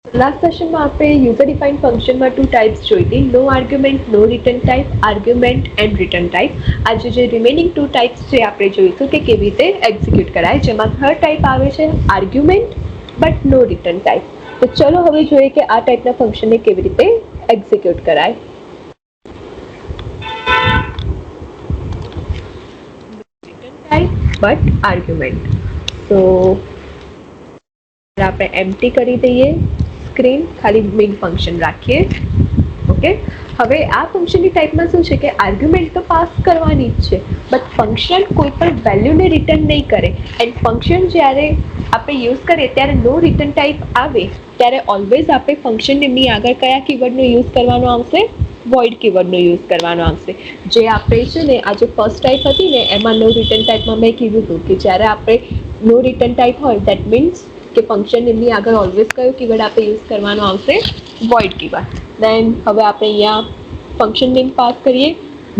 Last સેશનમાં આપણે user define ફંક્શનમાં ટુ ટાઈપ્સ જોઈ હતી, no argument, no return type, argument and return type. આજે જે રિમેનિંગ ટુ ટાઈપ્સ છે આપણે જોઈશું કે કેવી રીતે એક્ઝિક્યુટ કરાય, જેમાં થર્ડ ટાઈપ આવે છે argument but no return type. તો ચલો હવે જોઈએ કે આ ટાઈપના ફંક્શનને કેવી રીતે એક્ઝિક્યુટ કરાય. But argument. તો આપણે એમ્પ્ટી કરી દઈએ સ્ક્રીન, ખાલી મેઇન ફંક્શન રાખીએ. ઓકે, હવે આ ફંક્શનની ટાઈપમાં શું છે કે આર્ગ્યુમેન્ટ તો પાસ કરવાની જ છે, બટ ફંક્શન કોઈ પણ વેલ્યુને રિટર્ન નહીં કરે. એન્ડ ફંક્શન જ્યારે આપણે યુઝ કરીએ ત્યારે નો રિટર્ન ટાઈપ આવે ત્યારે ઓલવેઝ આપણે ફંક્શન નેમની આગળ કયા કીવર્ડનો યુઝ કરવાનો આવશે? વોઇડ કીવર્ડનો યુઝ કરવાનો આવશે. જે આપણે છે ને આ જે ફર્સ્ટ ટાઈપ હતી ને એમાં નો રિટર્ન ટાઈપમાં મેં કીધું હતું કે જ્યારે આપણે નો રિટર્ન ટાઈપ હોય દેટ મીન્સ કે ફંક્શન નેમની આગળ ઓલવેઝ કયો કીવર્ડ આપણે યુઝ કરવાનો આવશે? Void keyword. દેન હવે આપણે અહીંયા ફંક્શન નેમ પાસ કરીએ,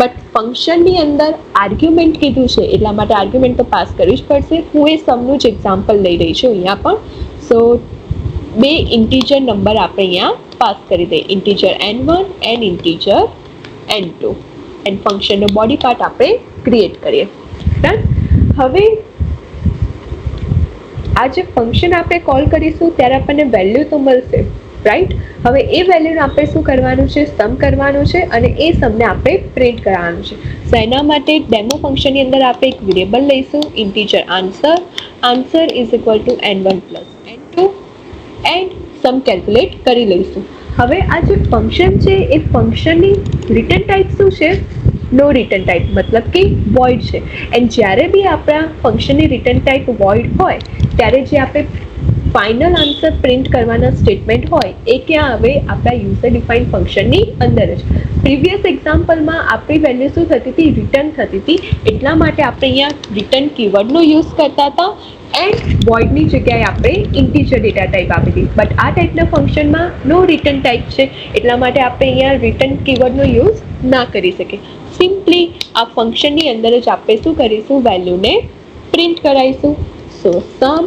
બટ ફંક્શનની અંદર આર્ગ્યુમેન્ટ કીધું છે એટલા માટે આર્ગ્યુમેન્ટ તો પાસ કરવી જ પડશે. હું એ સમનું જ એક્ઝામ્પલ લઈ રહી છું અહીંયા પણ. સો બે ઇન્ટીજર નંબર આપણે અહીંયા પાસ કરી દઈએ, integer n1 and integer n2. And ફંક્શનનો બોડી પાર્ટ આપણે ક્રિએટ કરીએ. ડન. હવે આ જે ફંક્શન આપણે કોલ કરીશું ત્યારે આપણને વેલ્યુ તો મળશે, રાઈટ? હવે એ વેલ્યુને આપણે શું કરવાનું છે? સમ કરવાનું છે અને એ સમને આપણે પ્રિન્ટ કરવાનું છે. સો એના માટે ડેમો ફંક્શનની અંદર આપણે એક વેરિયેબલ લઈશું, integer answer. Answer is equal to n1 plus n2 and sum calculate કરી લઈશું. હવે આ જે ફંક્શન છે એ ફંક્શનની રિટર્ન ટાઈપ શું છે? નો રિટર્ન ટાઈપ, મતલબ કે વોઇડ છે. એન્ડ જ્યારે બી આપણા ફંક્શનની રિટર્ન ટાઈપ વોઇડ હોય ત્યારે જે આપણે ફાઇનલ આન્સર પ્રિન્ટ કરવાના સ્ટેટમેન્ટ હોય એ ક્યાં આવે? આપણા યુઝર ડિફાઇન ફંક્શનની અંદર જ. પ્રીવિયસ એક્ઝામ્પલમાં આપણી વેલ્યુ શું થતી હતી? રિટર્ન થતી હતી. એટલા માટે આપણે અહીંયા રિટર્ન કીવર્ડનો યુઝ કરતા હતા એન્ડ વોઇડની જગ્યાએ આપણે ઇન્ટીજર ડેટા ટાઈપ આપી હતી. બટ આ ટાઈપના ફંક્શનમાં નો રિટર્ન ટાઈપ છે એટલા માટે આપણે અહીંયા રિટર્ન કીવર્ડનો યુઝ ના કરી શકીએ. સિમ્પલી આ ફંક્શનની અંદર જ આપણે શું કરીશું? વેલ્યુને પ્રિન્ટ કરાવીશું. So sum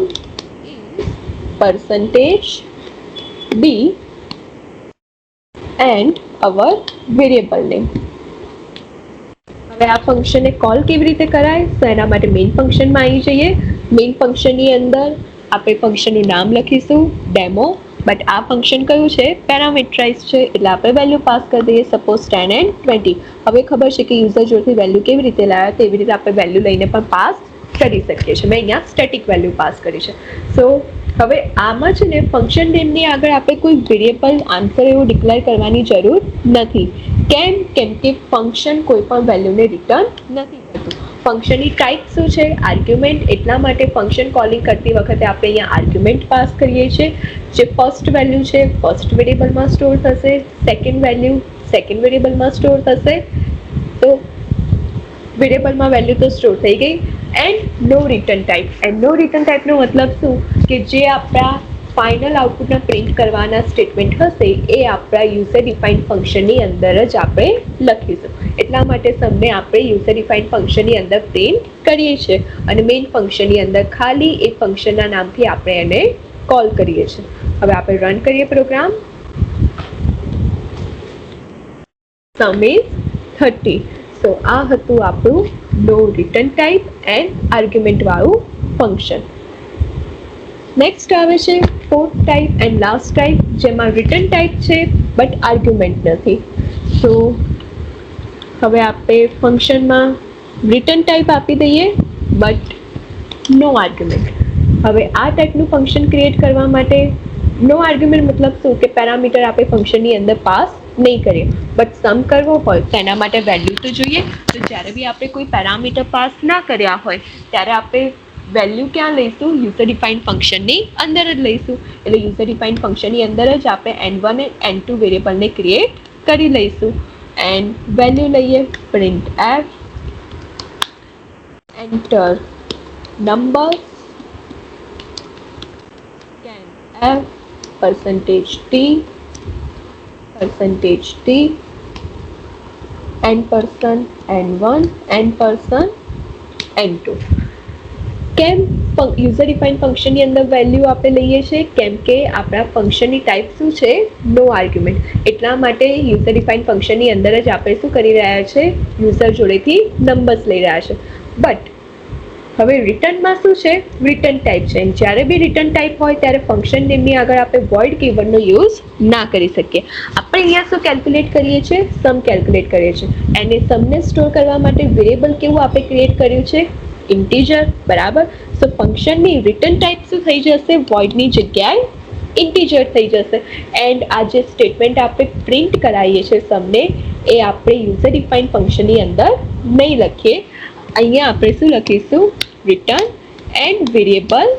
percentage b and our variable name. હવે આ ફંક્શનને કોલ કેવી રીતે કરાય? તો એના માટે મેઇન ફંક્શનમાં આવી જઈએ. મેઇન ફંક્શનની અંદર આપણે ફંક્શનનું નામ લખીશું ડેમો. બટ આ ફંક્શન કયું છે? પેરામીટરાઇઝ છે એટલે આપણે વેલ્યુ પાસ કરી દઈએ, સપોઝ 10 and 20. હવે ખબર છે કે યુઝર જોડથી વેલ્યુ કેવી રીતે લાવ્યા, તેવી રીતે આપણે વેલ્યુ લઈને પણ પાસ કરી શકીએ છીએ. મેં અહીંયા સ્ટેટિક વેલ્યુ પાસ કરી છે. સો હવે આમાં છે ને ફંક્શન નેમની આગળ આપણે કોઈ વેરિયેબલ આન્સર એવું ડિક્લેર કરવાની જરૂર નથી. કેમ કે ફંક્શન કોઈ પણ વેલ્યુને રિટર્ન નથી કરતું. ફંક્શનની ટાઈપ શું છે? આર્ગ્યુમેન્ટ. એટલા માટે ફંક્શન કોલિંગ કરતી વખતે આપણે અહીંયા આર્ગ્યુમેન્ટ પાસ કરીએ છીએ. જે ફર્સ્ટ વેલ્યુ છે ફર્સ્ટ વેરિયેબલમાં સ્ટોર થશે, સેકન્ડ વેલ્યુ સેકન્ડ વેરિયેબલમાં સ્ટોર થશે. તો વેરિયેબલમાં વેલ્યુ તો સ્ટોર થઈ ગઈ. And no return type. And no return ટાઈપનો મતલબ શું? કે જે આપણા ફાઇનલ આઉટપુટને પ્રિન્ટ કરવાના સ્ટેટમેન્ટ હશે એ આપણા યુઝર ડિફાઇન ફંક્શનની અંદર જ આપણે લખીશું. એટલા માટે સમને આપણે યુઝર ડિફાઇન ફંક્શનની અંદર પ્રિન્ટ કરીએ છીએ અને મેઇન ફંક્શનની અંદર ખાલી એ ફંક્શનના નામથી આપણે એને કોલ કરીએ છીએ. હવે આપણે રન કરીએ પ્રોગ્રામ. Sum is 30. સો આ હતું આપણું no return type and argument વાળું ફંક્શન. નેક્સ્ટ આવે છે fourth type and last type, જેમાં રિટર્ન ટાઈપ છે બટ આર્ગ્યુમેન્ટ નથી. સો હવે આપણે ફંક્શનમાં રિટર્ન ટાઈપ આપી દઈએ બટ નો આર્ગ્યુમેન્ટ. હવે આ ટાઈપનું ફંક્શન ક્રિએટ કરવા માટે નો આર્ગ્યુમેન્ટ મતલબ શું? કે પેરામીટર આપણે ફંક્શનની અંદર પાસ નહીં કરીએ. બટ સમ કરવો હોય તો એના માટે વેલ્યુ તો જોઈએ. તો જ્યારે બી આપણે કોઈ પેરામીટર પાસ ના કર્યા હોય ત્યારે આપણે વેલ્યુ ક્યાં લઈશું? યુઝર ડિફાઇન ફંક્શનની અંદર જ લઈશું. એટલે યુઝર ડિફાઇન ફંક્શનની અંદર જ આપણે n1 અને n2 વેરિયેબલને ક્રિએટ કરી લઈશું. એન્ડ વેલ્યુ લઈએ print F, enter numbers, scan F, percentage t n% n1 n% n2. કેમ? યુઝર ડિફાઇન ફંક્શનની અંદર વેલ્યુ આપણે લઈએ છીએ કેમ કે આપણા ફંક્શનની ટાઈપ શું છે, નો આર્ગ્યુમેન્ટ. એટલા માટે યુઝર ડિફાઇન ફંક્શનની અંદર જ આપણે શું કરી રહ્યા છે, યુઝર જોડેથી નંબર્સ લઈ રહ્યા છે. બટ હવે રિટર્નમાં શું છે, રિટર્ન ટાઈપ છે. જ્યારે બી રિટર્ન ટાઈપ હોય ત્યારે ફંક્શન નેમની આગળ આપણે વોઇડ કીવર્ડનો યુઝ ના કરી શકીએ. આપણે અહીંયા શું કેલ્ક્યુલેટ કરીએ છીએ, સમ કેલ્ક્યુલેટ કરીએ છીએ. એને સમને સ્ટોર કરવા માટે વેરિયેબલ કેવું આપણે ક્રિએટ કર્યું છે, ઇન્ટીજર. બરાબર. સો ફંક્શનની રિટર્ન ટાઈપ શું થઈ જશે, વોઇડની જગ્યાએ ઇન્ટીજર થઈ જશે. એન્ડ આ જે સ્ટેટમેન્ટ આપણે પ્રિન્ટ કરાવીએ છીએ સમને, એ આપણે યુઝર ડિફાઇન ફંક્શનની અંદર નહીં લખીએ. અહીંયા આપણે શું લખીશું, રિટર્ન એન્ડ વેરિયેબલ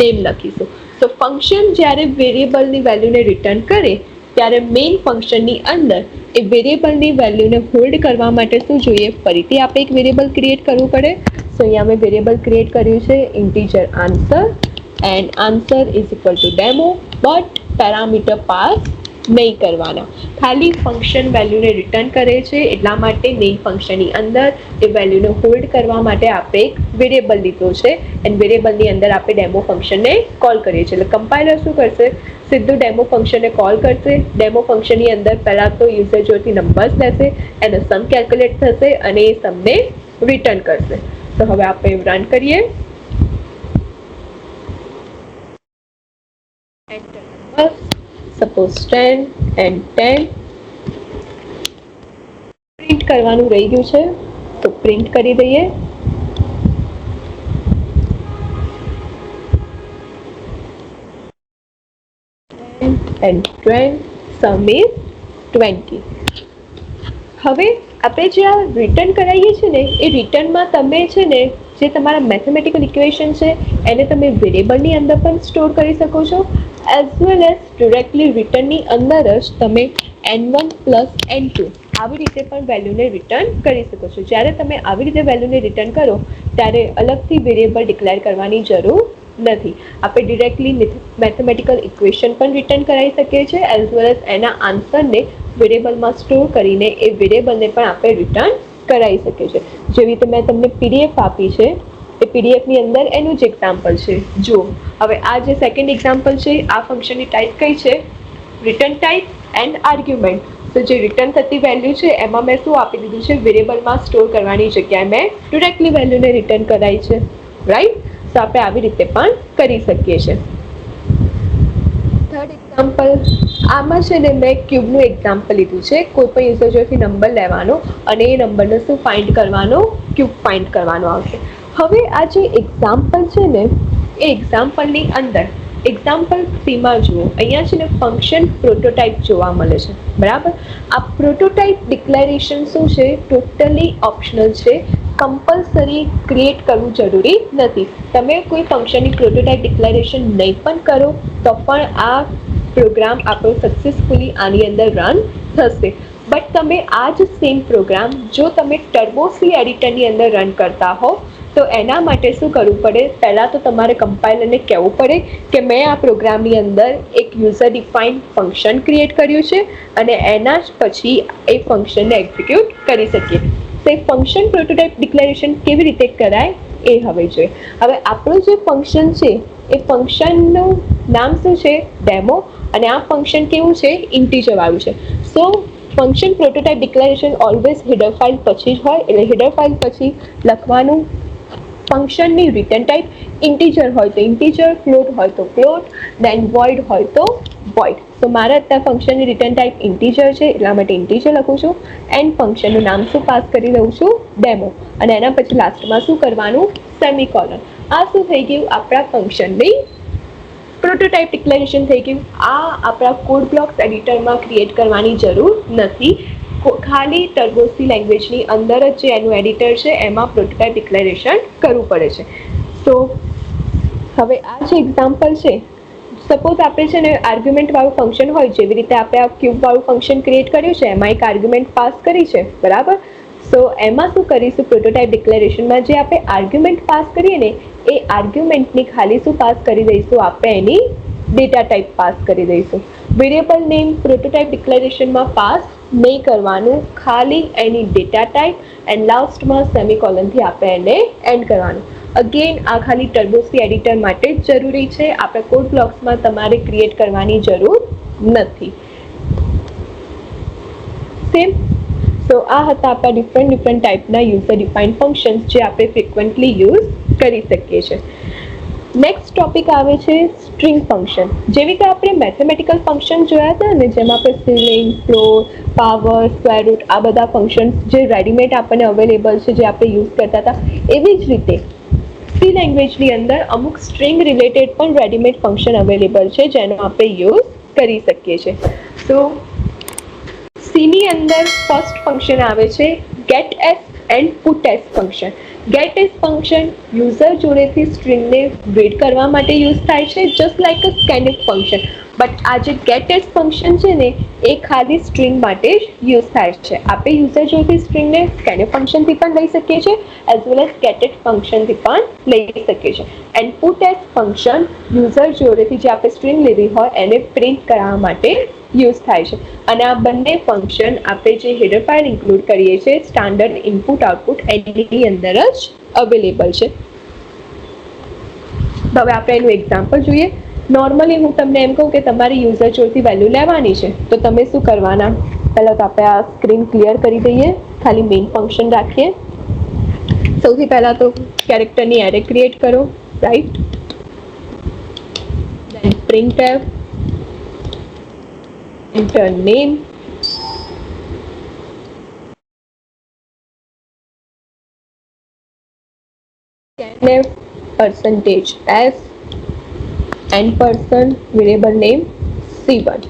નેમ લખીશું. તો ફંક્શન જ્યારે વેરિયેબલની વેલ્યુને રિટર્ન કરે ત્યારે મેઇન ફંક્શનની અંદર એ વેરિયેબલની વેલ્યુને હોલ્ડ કરવા માટે શું જોઈએ, ફરીથી આપણે એક વેરિયેબલ ક્રિએટ કરવું પડે. સો અહીંયા મેં વેરિયેબલ ક્રિએટ કર્યું છે integer answer, and answer is equal to demo. But parameter pass નહીં કરવાના, ખાલી ફંક્શન વેલ્યુને રિટર્ન કરે છે. એટલા માટે મેઇન ફંક્શનની અંદર એ વેલ્યુને હોલ્ડ કરવા માટે આપણે એક વેરિયેબલ લીધો છે એન્ડ વેરિયેબલની અંદર આપણે ડેમો ફંક્શનને કોલ કરીએ છીએ. એટલે કમ્પાઇલર શું કરશે, સીધું ડેમો ફંક્શનને કોલ કરશે. ડેમો ફંક્શનની અંદર પહેલાં તો યુઝર જોડેથી નંબર્સ લેશે, એનો સમ કેલ્ક્યુલેટ થશે અને એ સમને રિટર્ન કરશે. તો હવે આપણે રન કરીએ. Enter numbers, suppose 10 and 10. Print કરવાનું રહી ગયું છે તો પ્રિન્ટ કરી દઈએ. and 20, sum is 20. હવે આપણે જે આ રિટર્ન કરાવીએ છીએ ને, એ રિટર્નમાં તમે છે ને જે તમારા મેથેમેટિકલ ઇક્વેશન છે એને તમે વેરિયેબલની અંદર પણ સ્ટોર કરી શકો છો, એઝ વેલ એઝ ડિરેક્ટલી રિટર્નની અંદર જ તમે n1 + n2 આવી રીતે પણ વેલ્યુને રિટર્ન કરી શકો છો. જ્યારે તમે આવી રીતે વેલ્યુને રિટર્ન કરો ત્યારે અલગથી વેરિયેબલ ડિક્લેર કરવાની જરૂર નથી. આપણે ડિરેક્ટલી મેથેમેટિકલ ઇક્વેશન પણ રિટર્ન કરાવી શકીએ છીએ, એઝ વેલ એઝ એના આન્સરને વેરિયેબલમાં સ્ટોર કરીને એ વેરિયેબલને પણ આપણે રિટર્ન કરાવી શકીએ છીએ. જેવી રીતે મેં તમને PDF આપી છે, એ પીડીએફની અંદર એનું જ એક્ઝામ્પલ છે. જુઓ, હવે આ જે સેકન્ડ એક્ઝામ્પલ છે, આ ફંક્શનની ટાઈપ કઈ છે, રિટર્ન ટાઈપ એન્ડ આર્ગ્યુમેન્ટ. તો જે રિટર્ન થતી વેલ્યુ છે એમાં મેં શું આપી દીધું છે, વેરિયેબલમાં સ્ટોર કરવાની જગ્યાએ મેં ડિરેક્ટલી વેલ્યુને રિટર્ન કરાવી છે. રાઈટ. તો આપણે આવી રીતે પણ કરી શકીએ છીએ. થર્ડ એક્ઝામ્પલ, આમાં છે ને મેં ક્યુબનું એક્ઝામ્પલ લીધું છે. કોઈ પણ યુઝર જોડેથી નંબર લેવાનો અને એ નંબરને શું ફાઇન્ડ કરવાનો, ક્યુબ ફાઇન્ડ કરવાનો આવશે. હવે આ જે એક્ઝામ્પલ છે ને, એ એક્ઝામ્પલની અંદર એક્ઝામ્પલ થ્રીમાં જુઓ, અહીંયા છે ને ફંક્શન પ્રોટોટાઇપ જોવા મળે છે. બરાબર. આ પ્રોટોટાઇપ ડિક્લેરેશન શું છે, ટોટલી ઓપ્શનલ છે. કમ્પલસરી ક્રિએટ કરવું જરૂરી નથી. તમે કોઈ ફંક્શનની પ્રોટોટાઇપ ડિક્લેરેશન નહીં પણ કરો તો પણ આ પ્રોગ્રામ આપણો સક્સેસફુલી આની અંદર રન થશે. બટ તમે આ જ સેમ પ્રોગ્રામ જો તમે ટર્બોસી એડિટરની અંદર રન કરતા હો તો એના માટે શું કરવું પડે, પહેલાં તો તમારે કમ્પાઇલરને કહેવું પડે કે મેં આ પ્રોગ્રામની અંદર એક યુઝર ડિફાઇન્ડ ફંક્શન ક્રિએટ કર્યું છે અને એના જ પછી એ ફંક્શનને એક્ઝિક્યુટ કરી શકીએ. તો એ ફંક્શન પ્રોટોટાઇપ ડિક્લેરેશન કેવી રીતે કરાય એ હવે જોઈએ. હવે આપણું જે ફંક્શન છે એ ફંક્શનનું નામ શું છે, ડેમો, અને આ ફંક્શન કેવું છે, ઇન્ટીજર વાળું છે. So function prototype declaration always header file પછી જ હોય, એટલે હેડર ફાઇલ પછી લખવાનું ફંક્શનની રિટર્ન ટાઈપ ઇન્ટીજર હોય તો ઇન્ટીજર, ફ્લોટ હોય તો ફ્લોટ, દેન વોઇડ હોય તો વોઇડ. તો મારે અત્યારે ફંક્શનની રિટર્ન ટાઈપ ઇન્ટીજર છે એટલા માટે ઇન્ટીજર લખું છું. એન્ડ ફંક્શનનું નામ શું પાસ કરી દઉં છું, ડેમો, અને એના પછી લાસ્ટમાં શું કરવાનું, સેમિકોલન. આ શું થઈ ગયું, આપણા ફંક્શનની પ્રોટોટાઇપ ડિક્લેરેશન થઈ ગયું. આ આપણા કોડ બ્લોક્સ એડિટરમાં ક્રિએટ કરવાની જરૂર નથી. ખાલી ટર્બોસી લેંગ્વેજની અંદર જ જે એનું એડિટર છે એમાં પ્રોટોટાઇપ ડિક્લેરેશન કરવું પડે છે. સો હવે આ જે એક્ઝામ્પલ છે, સપોઝ આપણે છે ને આર્ગ્યુમેન્ટ વાળું ફંક્શન હોય, જેવી રીતે આપણે આ ક્યુબ વાળું ફંક્શન ક્રિએટ કર્યું છે, એમાં એક આર્ગ્યુમેન્ટ પાસ કરી છે. બરાબર. સો એમાં શું કરીશું, પ્રોટોટાઇપ ડિક્લેરેશનમાં જે આપણે આર્ગ્યુમેન્ટ પાસ કરીએ ને એ આર્ગ્યુમેન્ટની ખાલી શું પાસ કરી દઈશું, આપણે એની ડેટા ટાઈપ પાસ કરી દઈશું. વેરિયેબલ નેમ પ્રોટોટાઇપ ડિક્લેરેશનમાં પાસ નહીં કરવાનું, ખાલી એની ડેટા ટાઈપ એન્ડ લાસ્ટમાં સેમિકોલનથી આપણે એને એન્ડ કરવાનું. અગેન આ ખાલી ટર્બોસી એડિટર માટે જ જરૂરી છે, આપણે કોડ બ્લોક્સમાં તમારે ક્રિએટ કરવાની જરૂર નથી. સેમ. સો આ હતા આપણા ડિફરન્ટ ટાઈપના યુઝર ડિફાઇન્ડ ફંક્શન્સ જે આપણે ફ્રિક્વન્ટલી યુઝ કરી શકીએ છીએ. નેક્સ્ટ ટોપિક આવે છે સ્ટ્રિંગ ફંક્શન. જેવી કે આપણે મેથેમેટિકલ ફંક્શન જોયા હતા ને, જેમાં આપણે ceiling, floor, power, square root આ બધા ફંક્શન્સ જે રેડીમેડ આપણને અવેલેબલ છે, જે આપણે યુઝ કરતા હતા, એવી જ રીતે સી લેંગ્વેજની અંદર અમુક સ્ટ્રિંગ રિલેટેડ પણ રેડીમેડ ફંક્શન અવેલેબલ છે, જેનો આપણે યુઝ કરી શકીએ છીએ. સો સીની અંદર ફર્સ્ટ ફંક્શન આવે છે get s and put S function. Get s function user જોડેથી સ્ટ્રિંગને રીડ કરવા માટે યુઝ થાય છે, just like a scanf function. But આ જે ગેટ એસ ફંક્શન છે ને, એ ખાલી સ્ટ્રિંગ માટે જ યુઝ થાય છે. આપણે યુઝર જોડેથી સ્ટ્રિંગને સ્કેનફ ફંક્શનથી પણ લઈ શકીએ છીએ, as well as gets ફંક્શનથી પણ લઈ શકીએ છીએ. And put S function user જોડેથી જે આપણે સ્ટ્રિંગ લીધી હોય એને પ્રિન્ટ કરવા માટે યુઝ થાય છે. અને આ બંને ફંક્શન આપણે જે હેડર ફાઇલ ઇન્ક્લુડ કરીએ છીએ સ્ટાન્ડર્ડ ઇનપુટ આઉટપુટ એની અંદર જ અવેલેબલ છે. હવે આપણે એનું એક્ઝામ્પલ જોઈએ. નોર્મલી હું તમને એમ કહું કે તમારી યુઝર જોડથી વેલ્યુ લેવાની છે, તો તમે શું કરવાના? પહેલાં તો આપણે આ સ્ક્રીન ક્લિયર કરી દઈએ, ખાલી મેઇન ફંક્શન રાખીએ. સૌથી પહેલાં તો કેરેક્ટરની એરે ક્રિએટ કરો, right? Then printf enter name, scanf %s and variable name c1.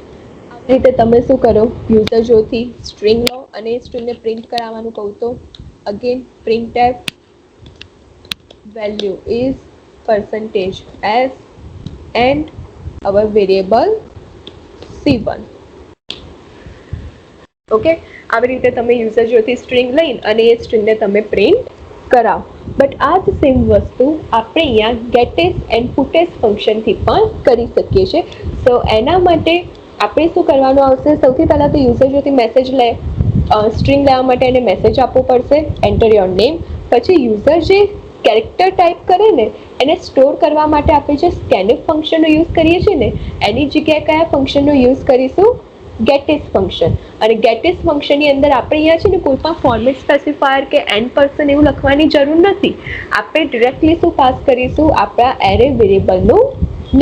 આવી રીતે તમે શું કરો, યુઝર જોથી સ્ટ્રિંગ લો અને સ્ટ્રિંગને પ્રિન્ટ કરાવવાનું કહું તો again printf value is %s and our variable c1. Okay, આવી રીતે તમે યુઝર જોથી સ્ટ્રિંગ લઈને અને એ સ્ટ્રિંગને તમે પ્રિન્ટ કરાવો. બટ આ જ સેમ વસ્તુ આપણે અહીંયા ગેટેસ એન્ડ પુટેસ ફંક્શનથી પણ કરી શકીએ છીએ. સો એના માટે આપણે શું કરવાનું આવશે? સૌથી પહેલાં તો યુઝર જોથી મેસેજ સ્ટ્રિંગ લેવા માટે એને મેસેજ આપવો પડશે, એન્ટર યોર નેમ. પછી યુઝર જે કેરેક્ટર ટાઈપ કરે ને, એને સ્ટોર કરવા માટે આપણે જે સ્કેનફ ફંક્શનનો યુઝ કરીએ છીએ ને, એની જગ્યાએ કયા ફંક્શનનો યુઝ કરીશું? Gates function. અને ગેટેસ ફંક્શનની અંદર આપણે અહીંયા છે ને કોઈ પણ ફોર્મેટ સ્પેસિફાયર કે એન્ડ પર્સન એવું લખવાની જરૂર નથી. આપણે ડિરેક્ટલી શું પાસ કરીશું? આપણા એરે વેરિયેબલનું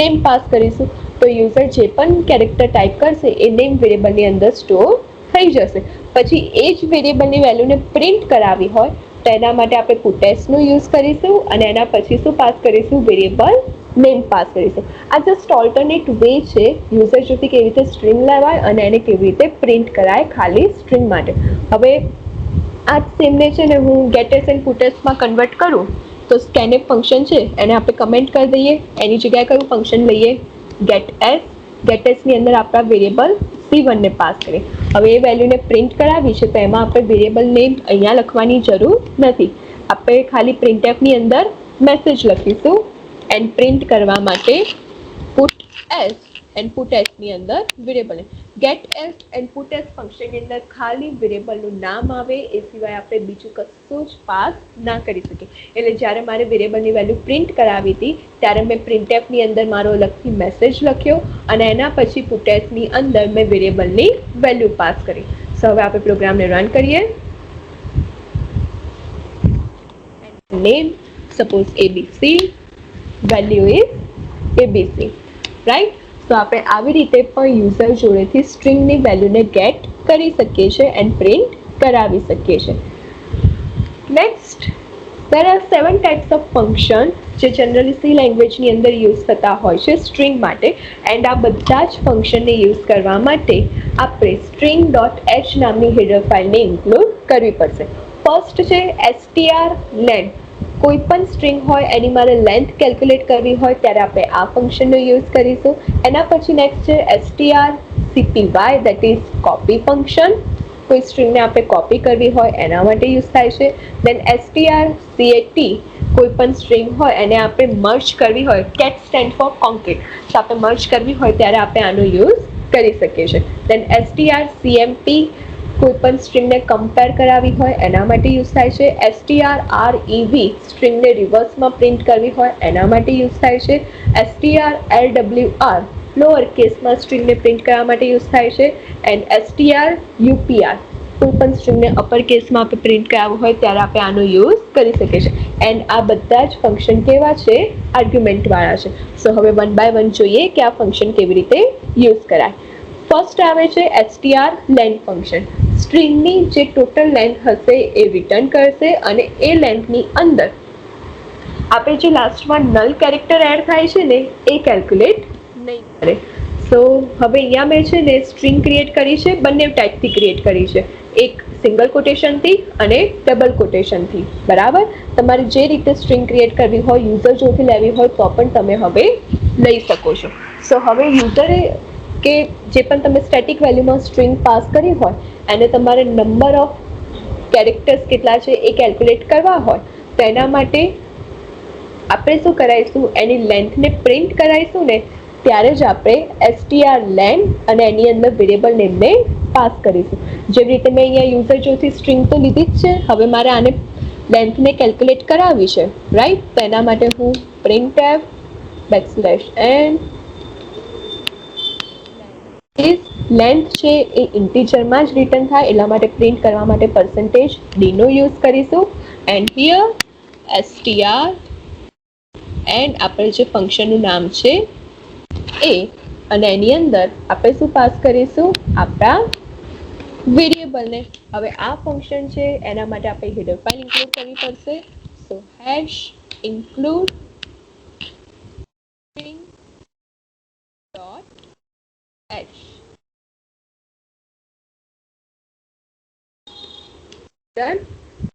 નેમ પાસ કરીશું. તો યુઝર જે પણ કેરેક્ટર ટાઈપ કરશે એ નેમ વેરિયેબલની અંદર સ્ટોર થઈ જશે. પછી એ જ વેરિયેબલની વેલ્યુને પ્રિન્ટ કરાવી હોય તો એના માટે આપણે પુટેસનો યુઝ કરીશું અને એના પછી શું પાસ કરીશું? વેરિયેબલ નેમ પાસ કરીશું. આ જસ્ટ ઓલ્ટરનેટ વે છે યુઝર જોથી કેવી રીતે સ્ટ્રિંગ લેવાય અને એને કેવી રીતે પ્રિન્ટ કરાય ખાલી સ્ટ્રિંગ માટે. હવે આ સેમને છે ને હું ગેટેસ એન્ડ પુટેસમાં કન્વર્ટ કરું તો સ્કેનફ ફંક્શન છે એને આપણે કમેન્ટ કરી દઈએ, એની જગ્યાએ કયું ફંક્શન લઈએ? Gate S. ગેટેસની અંદર આપણા વેરિયેબલ c1 ને પાસ કરીએ. હવે એ વેલ્યુને પ્રિન્ટ કરાવી છે તો એમાં આપણે વેરિયેબલ નેમ અહીંયા લખવાની જરૂર નથી. આપણે ખાલી printfની અંદર મેસેજ લખીશું એન્ડ પ્રિન્ટ કરવા માટે પુટ એસ એન્ડ પુટ એસની અંદર variable. Get s and put s ફંક્શનની અંદર ખાલી વેરિયેબલનું નામ આવે, એ સિવાય આપણે બીજું કશું જ પાસ ના કરી શકીએ. એટલે જ્યારે મારે વેરિયેબલની વેલ્યુ પ્રિન્ટ કરાવી હતી ત્યારે મેં printfની અંદર મારો અલગથી મેસેજ લખ્યો અને એના પછી પુટ એસની અંદર મેં વેરિયેબલની વેલ્યુ પાસ કરી. સો હવે આપણે પ્રોગ્રામને રન કરીએ. Name suppose abc, value is abc, right? તો આપણે આવી રીતે પણ યુઝર જોડેથી સ્ટ્રિંગની વેલ્યુને ગેટ કરી શકીએ છીએ એન્ડ પ્રિન્ટ કરાવી શકીએ છીએ. Next, there are 7 types of function જે જનરલી સી લેંગ્વેજની અંદર યુઝ થતા હોય છે સ્ટ્રિંગ માટે. એન્ડ આ બધા જ ફંક્શનને યુઝ કરવા માટે આપણે string.h નામની હેડર ફાઇલને ઇન્ક્લુડ કરવી પડશે. ફર્સ્ટ છે str length. કોઈ પણ સ્ટ્રિંગ હોય એની મારે લેન્થ કેલ્ક્યુલેટ કરવી હોય ત્યારે આપણે આ ફંક્શનનો યુઝ કરીશું. એના પછી નેક્સ્ટ છે strcpy, that is copy function. કોઈ સ્ટ્રિંગને આપણે કોપી કરવી હોય એના માટે યુઝ થાય છે. દેન strcat, કોઈ પણ સ્ટ્રિંગ હોય એને આપણે મર્જ કરવી હોય, cat સ્ટેન્ડ ફોર કોન્કેટ, તો આપણે મર્જ કરવી હોય ત્યારે આપણે આનો યુઝ કરી શકીએ છીએ. દેન strcmp, કોઈ પણ સ્ટ્રિંગને કમ્પેર કરાવી હોય એના માટે યુઝ થાય છે. strrev સ્ટ્રિંગને રિવર્સમાં પ્રિન્ટ કરવી હોય એના માટે યુઝ થાય છે. strlwr લોઅર કેસમાં સ્ટ્રિંગને પ્રિન્ટ કરવા માટે યુઝ થાય છે. એન્ડ strupr કોઈ પણ સ્ટ્રિંગને અપર કેસમાં આપણે પ્રિન્ટ કરાવવું હોય ત્યારે આપણે આનો યુઝ કરી શકીએ છીએ. એન્ડ આ બધા જ ફંક્શન કેવા છે? આર્ગ્યુમેન્ટ વાળા છે. સો હવે વન બાય વન જોઈએ કે આ ફંક્શન કેવી રીતે યુઝ કરાય. ફર્સ્ટ આવે છે str લેન્થ ફંક્શન. સ્ટ્રિંગની જે ટોટલ લેન્થ હશે એ રિટર્ન કરશે અને એ લેન્થની અંદર આપણે જે લાસ્ટમાં નલ કેરેક્ટર એડ થાય છે ને એ કેલ્ક્યુલેટ નહીં કરે. સો હવે અહીંયા મેં છે ને સ્ટ્રિંગ ક્રિએટ કરી છે, બંને ટાઈપથી ક્રિએટ કરી છે. એક સિંગલ કોટેશનથી અને ડબલ કોટેશનથી. બરાબર, તમારે જે રીતે સ્ટ્રિંગ ક્રિએટ કરવી હોય, યુઝર જોથી લેવી હોય તો પણ તમે હવે લઈ શકો છો. સો હવે યુઝરે કે જે પણ તમે સ્ટેટિક વેલ્યુમાં સ્ટ્રિંગ પાસ કરી હોય એને તમારે નંબર ઓફ કેરેક્ટર્સ કેટલા છે એ કેલ્ક્યુલેટ કરવા હોય તો એના માટે આપણે શું કરાવીશું, એની લેન્થને પ્રિન્ટ કરાવીશું ને ત્યારે જ આપણે strlen અને એની અંદર વેરિયેબલ નેમને પાસ કરીશું. જેવી રીતે મેં અહીંયા યુઝર જોથી સ્ટ્રિંગ તો લીધી જ છે, હવે મારે આને લેન્થને કેલ્ક્યુલેટ કરાવવી છે, રાઈટ? તો એના માટે હું printf \n લેન્થ છે એ ઇન્ટીજરમાં જ રિટર્ન થાય એટલા માટે પ્રિન્ટ કરવા માટે %d નો યુઝ કરીશું. એન્ડ હિયર str એન્ડ આપણે જે ફંક્શનનું નામ છે એ અને એની અંદર આપણે શું પાસ કરીશું? આપણા વેરિયેબલને. હવે આ ફંક્શન છે એના માટે આપણે હેડર ફાઇલ ઇન્ક્લુડ કરવી પડશે. સો #include string.h. ડન.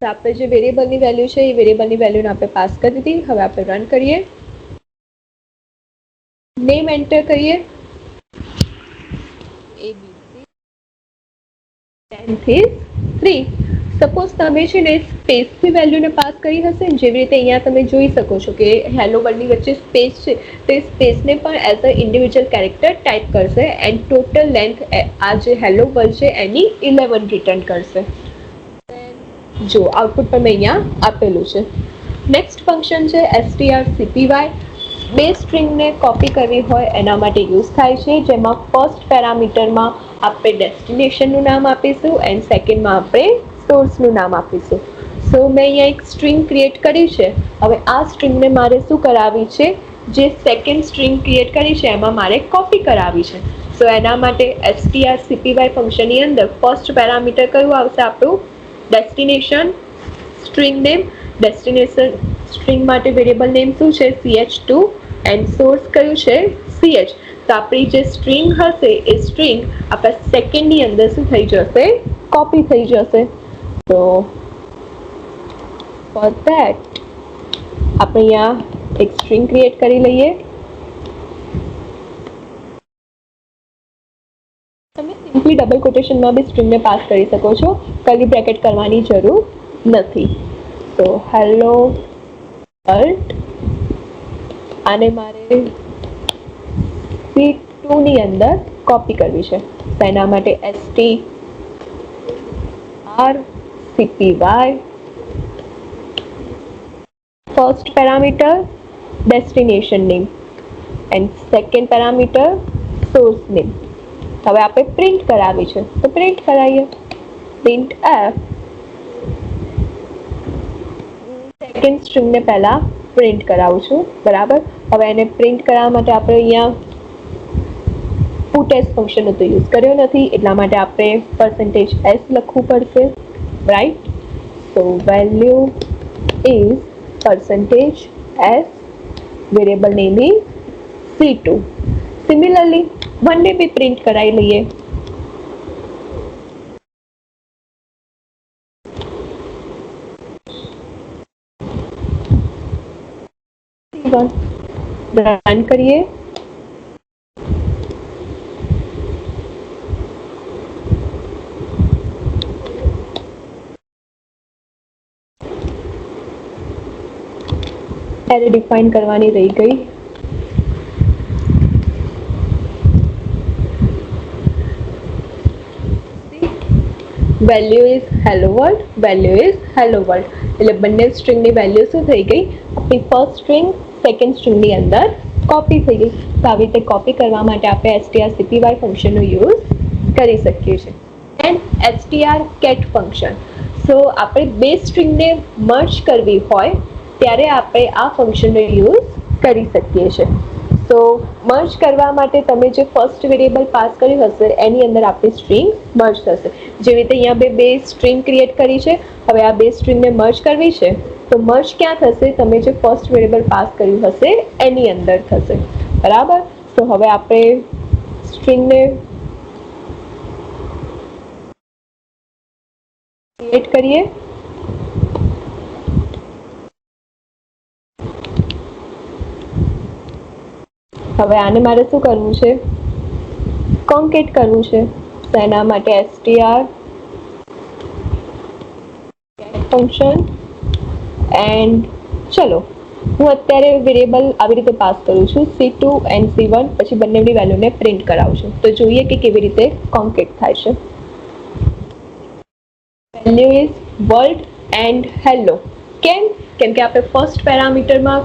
તો આપણે જે વેરિયેબલની વેલ્યુ છે એ વેરિયેબલની વેલ્યુને આપણે પાસ કરી દીધી. હવે આપણે રન કરીએ, નેમ એન્ટર કરીએ, abc લેન્થ ઇઝ 3. સપોઝ તમે છે ને સ્પેસથી વેલ્યુને પાસ કરી હશે ને, જેવી રીતે અહીંયા તમે જોઈ શકો છો કે હેલો વર્લ્ડની વચ્ચે સ્પેસ છે તો એ સ્પેસને પણ as a individual character type કરશે એન્ડ ટોટલ લેન્થ આ જે હેલો વર્લ્ડ છે એની 11 રિટર્ન કરશે. જો આઉટપુટ પર મેં અહીંયા આપેલું છે. નેક્સ્ટ ફંક્શન છે strcpy. બે સ્ટ્રિંગને કોપી કરવી હોય એના માટે યુઝ થાય છે, જેમાં ફર્સ્ટ પેરામીટરમાં આપણે ડેસ્ટિનેશનનું નામ આપીશું એન્ડ સેકન્ડમાં આપણે સોર્સનું નામ આપીશું. સો મેં અહીંયા એક સ્ટ્રિંગ ક્રિએટ કરી છે. હવે આ સ્ટ્રિંગને મારે શું કરાવી છે? જે સેકન્ડ સ્ટ્રિંગ ક્રિએટ કરી છે એમાં મારે કોપી કરાવી છે. સો એના માટે strcpy ફંક્શનની અંદર ફર્સ્ટ પેરામીટર કયું આવશે? આપણું destination string name. Destination string માટે વેરિયેબલ નેમ શું છે? ch2 એન્ડ સોર્સ કયું છે? ch. તો આપણી જે સ્ટ્રિંગ હશે એ સ્ટ્રિંગ આપણા સેકન્ડની અંદર શું થઈ જશે? કોપી થઈ જશે. તો ફોર ધેટ આપણે અહીંયા એક સ્ટ્રિંગ ક્રિએટ કરી લઈએ. તમે સિમ્પલી ડબલ કોટેશનમાં બી સ્ટ્રિંગને પાસ કરી શકો છો, કર્લી બ્રેકેટ કરવાની જરૂર નથી. તો હેલો વર્લ્ડ આને મારે C2 ની અંદર કોપી કરવી છે. તો એના માટે strcpy first parameter destination name and second parameter source name. હવે આપણે પ્રિન્ટ કરાવી છે તો પ્રિન્ટ કરાવીએ. printf સેકન્ડ સ્ટ્રિંગને પહેલા પ્રિન્ટ કરાવું છું, બરાબર. હવે એને પ્રિન્ટ કરવા માટે આપણે અહીંયા puts ફંક્શનનો તો યુઝ કર્યો નથી એટલા માટે આપણે %s લખવું પડશે, right? So value is %s, variable name is C2. Similarly બંને બી પ્રિન્ટ કરાવી લઈએ. રન કરીએ. એરે ડિફાઇન કરવાની રહી ગઈ. Value is hello world, value is hello world. એટલે બંને સ્ટ્રિંગની વેલ્યુ શું થઈ ગઈ? આપણી ફર્સ્ટ સ્ટ્રિંગ સેકન્ડ સ્ટ્રિંગની અંદર કોપી થઈ ગઈ. તો આવી રીતે કોપી કરવા માટે આપણે strcpy ફંક્શનનો યુઝ કરી શકીએ છીએ. And strcat function. સો આપણે બે સ્ટ્રિંગને મર્જ કરવી હોય ત્યારે આપણે આ ફંક્શનનો યુઝ કરી શકીએ છીએ. તો મર્જ કરવા માટે તમે જે ફર્સ્ટ વેરિયેબલ પાસ કર્યું હશે એની અંદર આપણી સ્ટ્રિંગ મર્જ થશે. જેવી રીતે અહીંયા બે સ્ટ્રિંગ ક્રિએટ કરી છે, હવે આ બે સ્ટ્રિંગને મર્જ કરવી છે તો મર્જ ક્યાં થશે? તમે જે ફર્સ્ટ વેરિયેબલ પાસ કર્યું હશે એની અંદર થશે. બરાબર. તો હવે આપણે સ્ટ્રિંગને ક્રિએટ કરીએ. હવે આને મારે શું કરવું છે? કોન્કેટ કરવું છે. તો એના માટે str ફંક્શન એન્ડ ચલો હું અત્યારે વેરિયેબલ આવી રીતે પાસ કરું છું c2 એન્ડ c1, પછી બંનેની વેલ્યુને પ્રિન્ટ કરાવું છું. તો જોઈએ કે કેવી રીતે કોન્કેટ થાય છે. Value is world and hello. કેમ? કેમ કે આપણે ફર્સ્ટ પેરામીટરમાં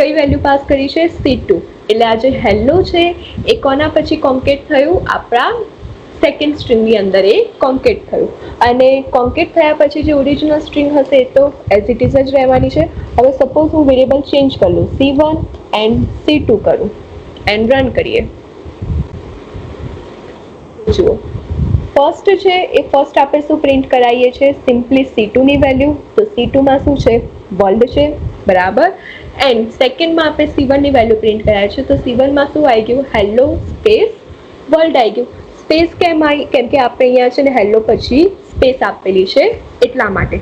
કઈ વેલ્યુ પાસ કરી છે? c2. એટલે આ જે હેલો છે એ કોના પછી કોન્કેટ થયું? આપણા સેકન્ડ સ્ટ્રિંગની અંદર એ કોન્કેટ થયું. અને કોન્કેટ થયા પછી જે ઓરિજિનલ સ્ટ્રિંગ હશે એ તો એઝ ઇટ ઇઝ જ રહેવાની છે. હવે સપોઝ હું વેરિયેબલ ચેન્જ કરી લઉં, c1 એન્ડ c2 કરું એન્ડ રન કરીએ. જુઓ ફર્સ્ટ છે એ ફર્સ્ટ આપણે શું પ્રિન્ટ કરાવીએ છીએ? સિમ્પલી c2 ની વેલ્યુ. તો c2 માં શું છે? વર્લ્ડ છે. બરાબર. એન્ડ સેકન્ડમાં આપણે c1 ની વેલ્યુ પ્રિન્ટ કરાવીએ છીએ. તો c1 માં શું આવી ગયું? હેલો સ્પેસ વર્લ્ડ આવી ગયું. સ્પેસ કેમ આવી? કેમ કે આપણે અહીંયા છે ને હેલો પછી સ્પેસ આપેલી છે એટલા માટે.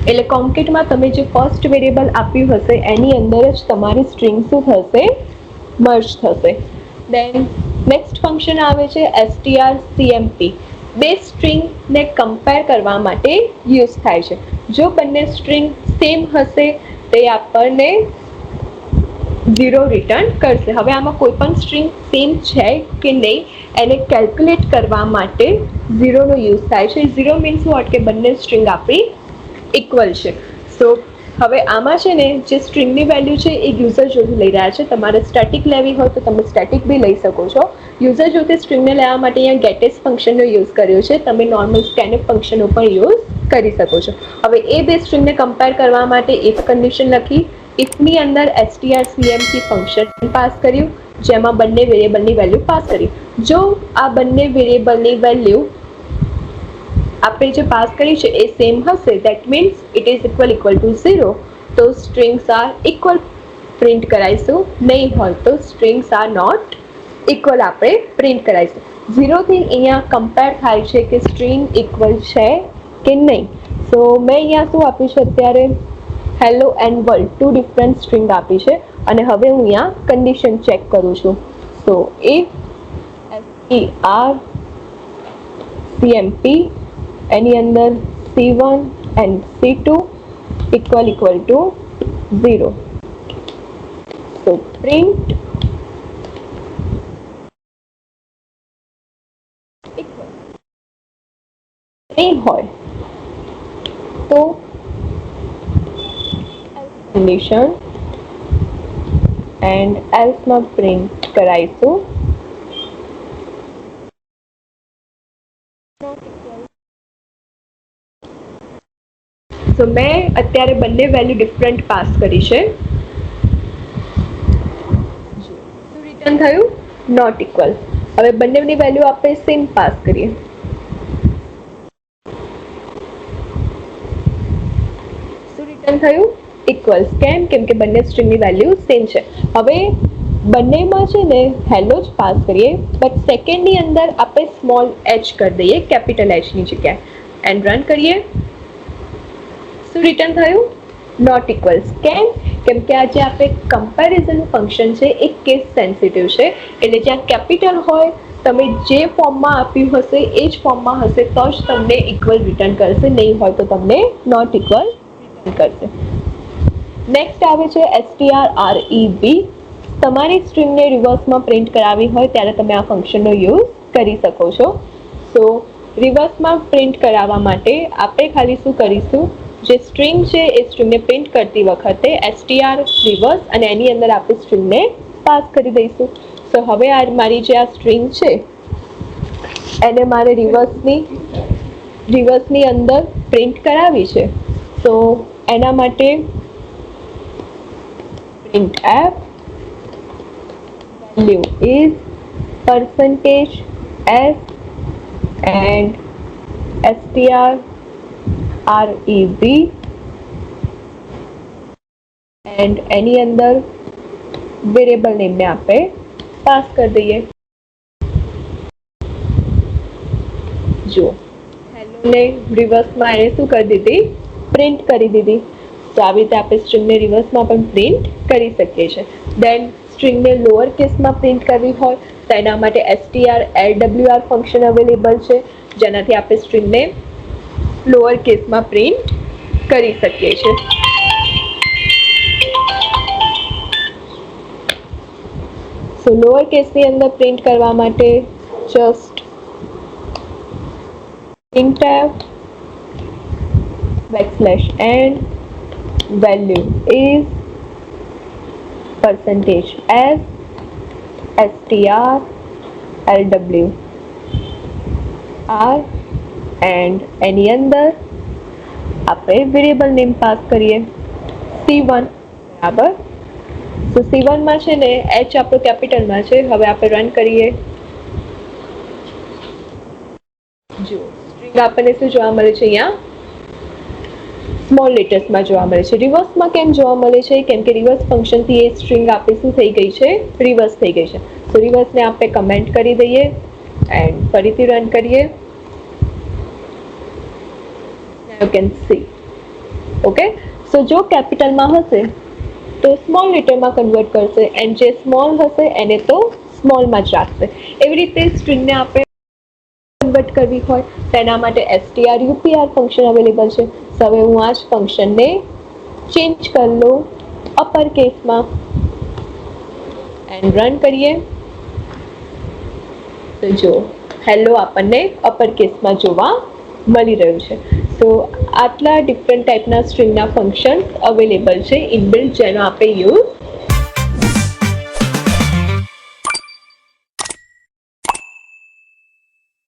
એટલે કોન્કેટમાં તમે જે ફર્સ્ટ વેરિયેબલ આપ્યું હશે એની અંદર જ તમારી સ્ટ્રિંગ શું થશે? મર્જ થશે. દેન નેક્સ્ટ ફંક્શન આવે છે strcmp. બે સ્ટ્રિંગને કમ્પેર કરવા માટે યુઝ થાય છે. જો બંને સ્ટ્રિંગ સેમ હશે તે આપણને 0 રિટર્ન કરશે. હવે આમાં કોઈ પણ સ્ટ્રિંગ સેમ છે કે નહીં એને કેલ્ક્યુલેટ કરવા માટે 0 નો યુઝ થાય છે. 0 મીન્સ વોટ? કે બંને સ્ટ્રિંગ આપણી ઇક્વલ છે. સો હવે આમાં છે ને જે સ્ટ્રિંગની વેલ્યુ છે એ યુઝર જોડે લઈ રહ્યા છે. તમારે સ્ટેટિક લેવી હોય તો તમે સ્ટેટિક બી લઈ શકો છો. યુઝર જોડે સ્ટ્રિંગને લેવા માટે અહીંયા ગેટેસ ફંક્શનનો યુઝ કર્યો છે. તમે નોર્મલ સ્કેનફ ફંક્શનનો પણ યુઝ કરી શકો છો. હવે એ બે સ્ટ્રિંગને કમ્પેર કરવા માટે ઇફ કન્ડિશન લખી. ઇફની અંદર strcmp ફંક્શન પાસ કર્યું જેમાં બંને વેરિયેબલની વેલ્યુ પાસ કરી. જો આ બંને વેરિયેબલની વેલ્યુ આપણે જે પાસ કરી છે એ સેમ હશે, that means it is equal to 0, તો સ્ટ્રિંગ્સ આર ઇક્વલ પ્રિન્ટ કરાવીશું. નહીં હોય તો સ્ટ્રિંગ્સ આર નોટ ઇક્વલ આપણે પ્રિન્ટ કરાવીશું. 0 થી અહીંયા કમ્પેર થાય છે કે સ્ટ્રિંગ ઇક્વલ છે કે નહીં. સો મેં અહીંયા શું આપ્યું છે અત્યારે? Hello and world, two different string આપી છે. અને હવે હું અહીંયા કન્ડિશન ચેક કરું છું. સો ઇફ strcmp એની અંદર c1 and c2 equal to 0. So print નહીં હોય તો કન્ડિશન એન્ડ એલ્સમાં પ્રિન્ટ કરાવીશું. તો મેં અત્યારે બંને વેલ્યુ ડિફરન્ટ પાસ કરી છે. શું રિટર્ન થયું? Not equal. હવે બંનેની વેલ્યુ આપણે સેમ પાસ કરીએ. શું રિટર્ન થયું? ઇક્વલ્સ. કેમ? કેમ કે બંને સ્ટ્રિંગની વેલ્યુ સેમ છે. હવે બંનેમાં છે ને હેલો જ પાસ કરીએ, બટ સેકન્ડની અંદર આપણે સ્મોલ h કરી દઈએ કેપિટલ h ની જગ્યાએ એન્ડ રન કરીએ. શું રિટર્ન થયું? Not equals. કેમ? કેમ કે આ જે આપણે કમ્પેરિઝન ફંક્શન છે એ કેસ સેન્સિટિવ છે. એટલે જ્યાં કેપિટલ હોય તમે જે ફોર્મમાં આપ્યું હશે એ જ ફોર્મમાં હશે તો જ તમને ઇક્વલ રિટર્ન કરશે. નહીં હોય તો તમને નોટ ઇક્વલ રિટર્ન કરશે. નેક્સ્ટ આવે છે strreb. તમારી સ્ટ્રિંગને રિવર્સમાં પ્રિન્ટ કરાવી હોય ત્યારે તમે આ ફંક્શનનો યુઝ કરી શકો છો. સો રિવર્સમાં પ્રિન્ટ કરાવવા માટે આપણે ખાલી શું કરીશું, જે સ્ટ્રિંગ છે એ સ્ટ્રિંગને પ્રિન્ટ કરતી વખતે str રિવર્સ અને એની અંદર આપણે સ્ટ્રિંગને પાસ કરી દઈશું. તો હવે આ મારી જે આ સ્ટ્રિંગ છે એને મારે રિવર્સની અંદર પ્રિન્ટ કરાવી છે. તો એના માટે printf value is percentage s and strrev and એની અંદર વેરિયેબલ નેમને આપણે પાસ કરી દઈએ. જો હેલો ને રિવર્સમાં એને શું કરી દીધી, પ્રિન્ટ કરી દીધી. તો આવી રીતે આપણે સ્ટ્રિંગને રિવર્સમાં પણ પ્રિન્ટ કરી શકીએ છીએ. દેન સ્ટ્રિંગને લોઅર કેસમાં પ્રિન્ટ કરવી હોય તો એના માટે strlwr ફંક્શન અવેલેબલ છે, જેનાથી આપણે સ્ટ્રિંગને લોઅર કેસમાં પ્રિન્ટ કરી શકીએ છીએ. સો લોઅર કેસની અંદર પ્રિન્ટ કરવા માટે just printf \n value is percentage s strlwr and એની અંદર આપણે વેરિયેબલ નેમ પાસ કરીએ c1 બરાબર. તો c1 માં છે ને h આપણો કેપિટલમાં છે. હવે આપણે રન કરીએ. જો સ્ટ્રિંગ આપણને શું જોવા મળે છે, અહીંયા સ્મોલ લેટર્સમાં જોવા મળે છે. રિવર્સમાં કેમ જોવા મળે છે, કેમ કે રિવર્સ ફંક્શનથી એ સ્ટ્રિંગ આપણી શું થઈ ગઈ છે, રિવર્સ થઈ ગઈ છે. તો રિવર્સને આપણે કમેન્ટ કરી દઈએ એન્ડ ફરીથી રન કરીએ. You can see okay. So જો કેપિટલમાં હશે તો સ્મોલ લેટરમાં કન્વર્ટ કરશે એન્ડ જે સ્મોલ હશે એને તો સ્મોલમાં જ રાખશે. એવી રીતે સ્ટ્રિંગને આપણે કન્વર્ટ કરવી હોય તો એના માટે strupr ફંક્શન અવેલેબલ છે. તો હવે હું આ જ ફંક્શનને ચેન્જ કરી લઉં અપર કેસમાં એન્ડ રન કરીએ. તો જો હેલો આપણને અપર કેસમાં જોવા મળી રહ્યું છે. તો આટલા ડિફરન્ટ ટાઈપના સ્ટ્રિંગના ફંક્શન અવેલેબલ છે ઇનબિલ્ટ, જેનો આપણે યુઝ